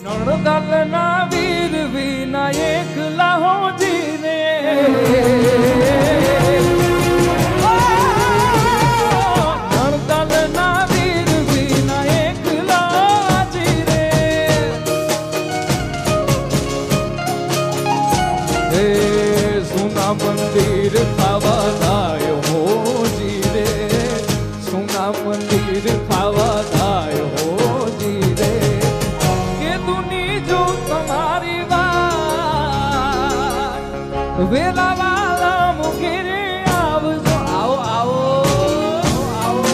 નણદલના વીર વિના એકલા હો જીરે નણદલના વીર વિના એકલા જીરે હે સુના મંદિર ખાવા દાયો હો જીરે સુના મંદિર ખાવા દાયો હો જીરે વેલા વાલા મુખીરે આવજો આવો આવો આવો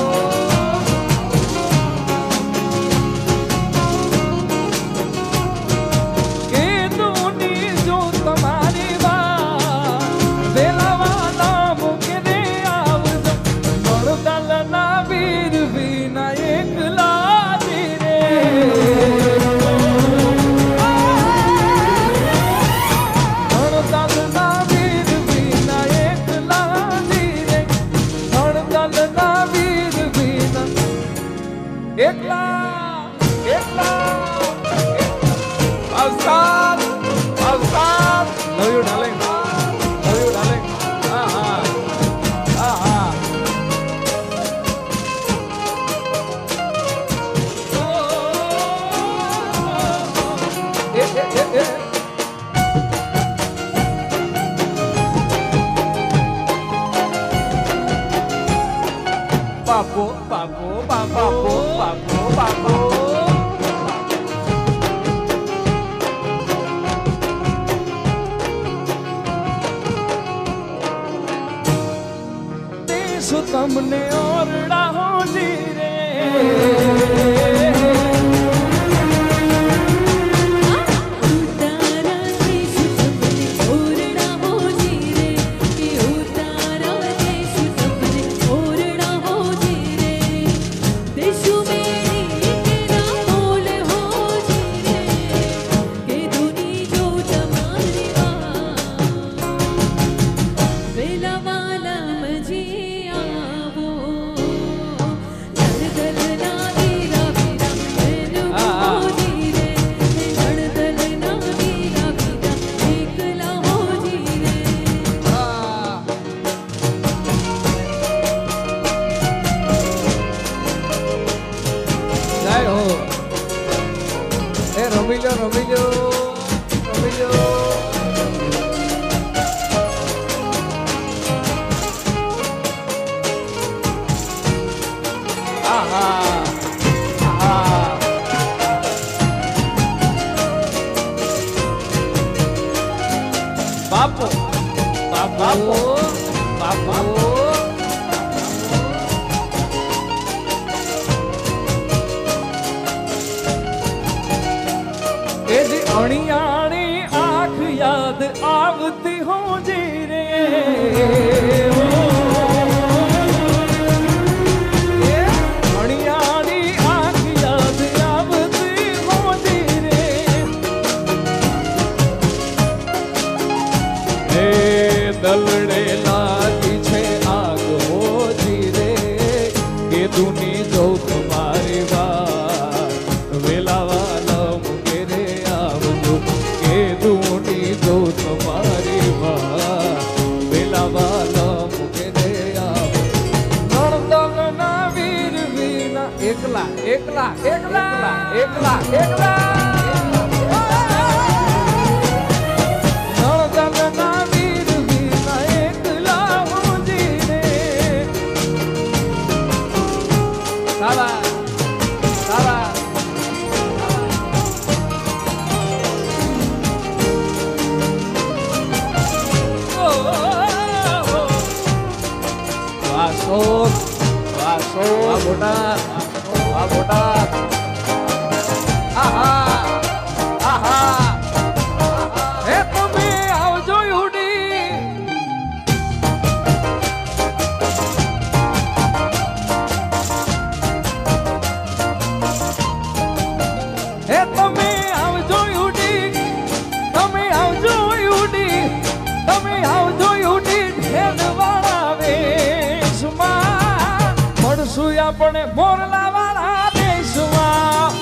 કે તુની જો તમારી વાત વેલા વાલા મુખીરે આવજો નળદલના વીર વિના એકલા જીરે એકલા એકલા અવસાદ અવસાદ લવ યુ ડાર્લિંગ હા હા હા હા Papo, papo, papo, papo, papo. દેશો તમને ઓરડા હો જીરે Romillo, Romillo, Romillo. Aha, aha. Papo, papo, papo. અણિયાણી આંખ યાદ આવતી હો જીરે અણિયાણી આંખ યાદ આવતી હો જીરે હે દલડે લાગી છે આગ હો જીરે કે દુની જો તમારી વાત વેલાવા એકલા એકલા એકલા એકલા એકલા નળદલના વીર વિના એકલા હું જીરે સાલા સાલા વાસો વાસો મોટા આ મોટા આહા આહા હે તમે આવજો યુડી હે તમે આવજો યુડી તમે આવજો યુડી તમે આવજો યુડી ઢેરવાળા વેશમાં મળશું આપણે મોરલા વાળા દેશમાં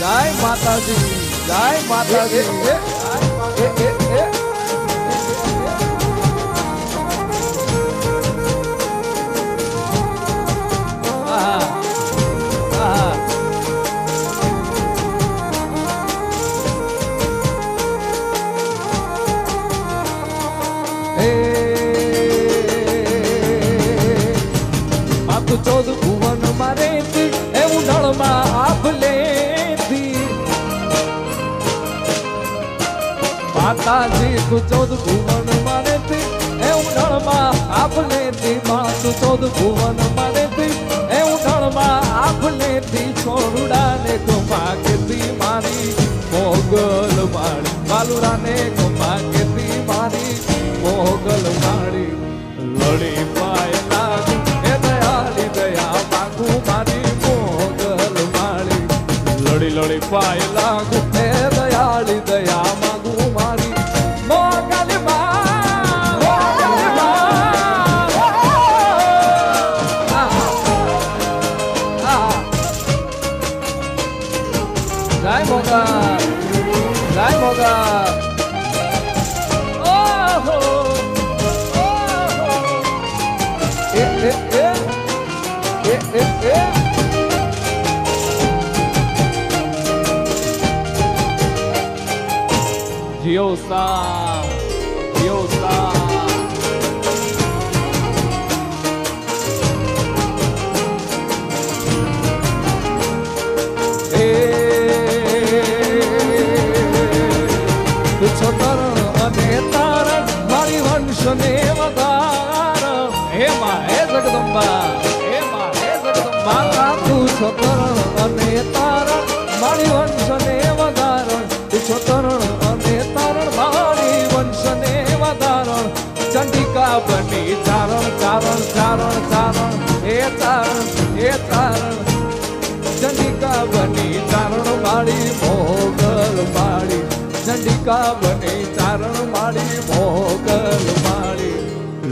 જય માતાજી જય માતાજી ચૌદ ભુવન મારે એ ઉંડાળમાં આપ લેતી માતાજી તું ચૌદ ભુવન મારે એ ઉંડાળમાં આપ લેતી માં તું ચૌદ ભુવન મારે એ ઉંડાળમાં આપ લેતી છોરુડાને ગમા કેતી મારી મોગલ માળી બાલુરાને ગમા કેતી મારી મોગલ માળી લડી પાય લાગુ એ દયાળી દયા માંગુ મારી મોગલ માળી લડી લડી પાય લાગુ એ દયાળી દયા માંગુ મારી મોગલ જય મોગલ જય મોગલ Diosa, Diosa. તું છોતર અને તારણ મારી વંશને વધાર હે માં હે જગદંબા હે માં હે જગદંબા તું છોતર અને તારણ મારી વંશને વધારણ તું છોતર ચંડિકા બની ચારણ ચારણ ચારણ ચારણ હે ચારણ ચંડિકા બની ચારણ માળી મોગલ માળી ચંડિકા બની ચારણ માળી મોગલ માળી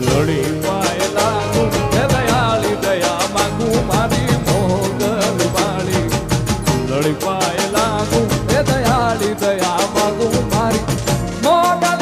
લડી પાય લાગુ હે દયાળી દયા માંગુ મારી મોગલ માળી લડી પાય લાગુ હે દયાળી દયા માંગુ મારી મોગલ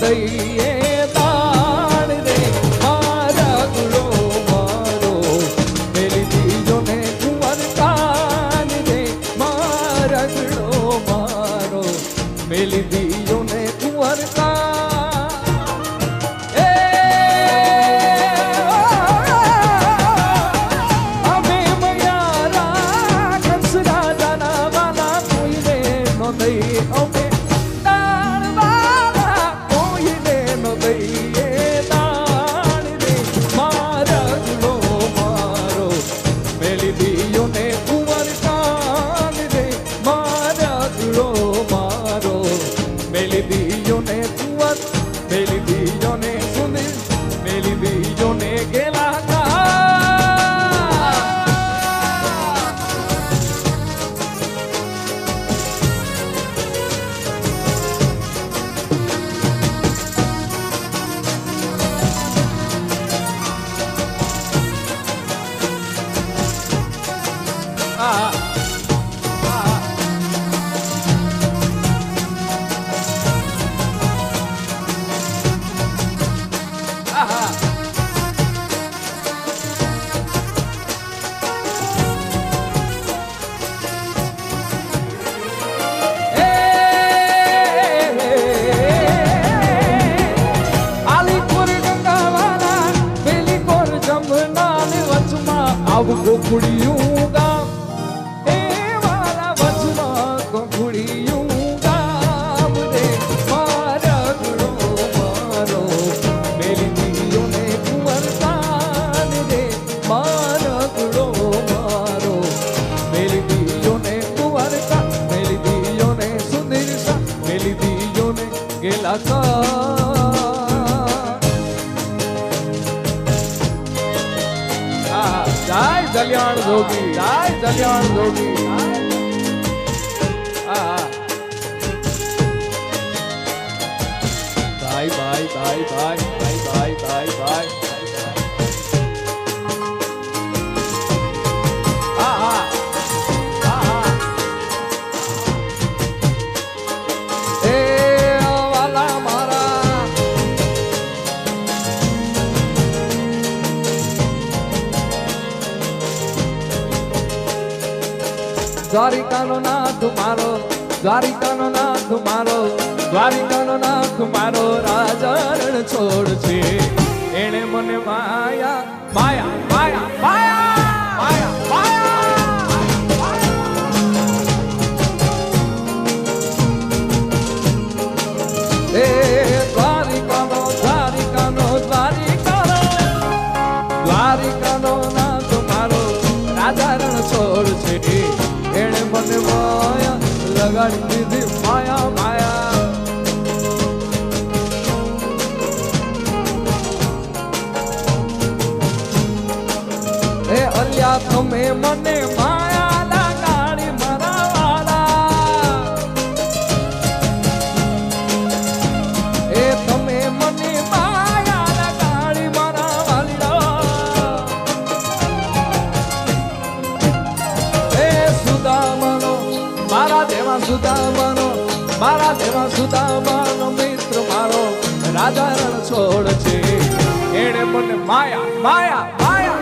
દઈએ દાણ રે મારા ગુલો મારો મેલી દીજો ને કુંવર કાન રે મારા ગુલો મારો મેલી દીજો ને કુંવર કાન અમે મયારા કંસ રાજાના વાલા કોઈને નો દઈ અમે ગોકુળિયું ગામ એ મારા વચમાં ગોકુળિયું ગામ રે મારા ગુણો મારો મેલી દીયો ને કુંવરતાન રે મારા ગુણો મારો મેલી દીયો ને કુંવરતા મેલી દીયો ને સુંદરતા મેલી દીયો ને ગેલા જય જલ્યાણ જોગી જય જલ્યાણ જોગી ભાઈ ભાઈ ભાઈ ભાઈ ભાઈ ભાઈ ભાઈ ભાઈ દ્વારિકાનો નાથ મારો દ્વારિકાનો નાથ મારો દ્વારિકાનો નાથ મારો રાજા રણ છોડ છે એણે મને માયા માયા માયા માયા માયા માયા એ દ્વારિકાનો દ્વારિકાનો દ્વારિકાનો દ્વારિકાનો નાથ મારો રાજા રણ છોડ છે એણે મને માયા લગાડી દીધી માયા માયા એ અલ્યા તમે મને માયા લગાડી મારા વાલા એ તમે મને માયા લગાડી મારા વાલીડા મારા દેવા સુદામાનો મિત્ર મારો રાજા રણ છોડ છે એણે મને માયા માયા માયા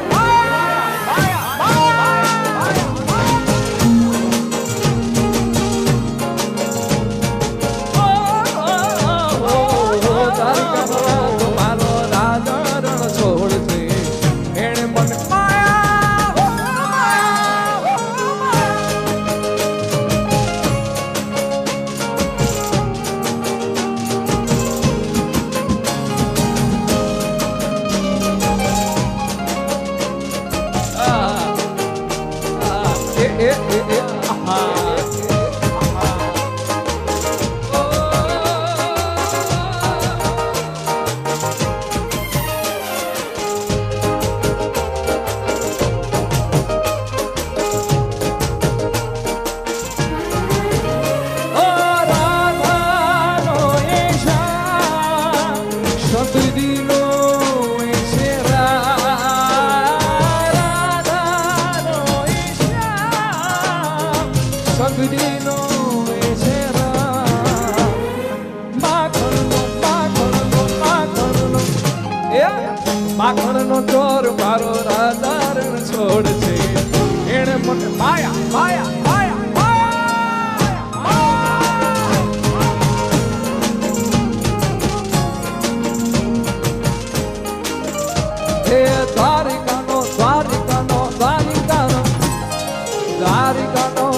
મારો રાજા રણ છોડ છે એણે મને માખણનો ચોર મારો રાજા રણ છોડ છે એણે મને માયા માયા માયા હે દ્વારિકાનો દ્વારિકાનો દ્વારિકાનો દ્વારિકાનો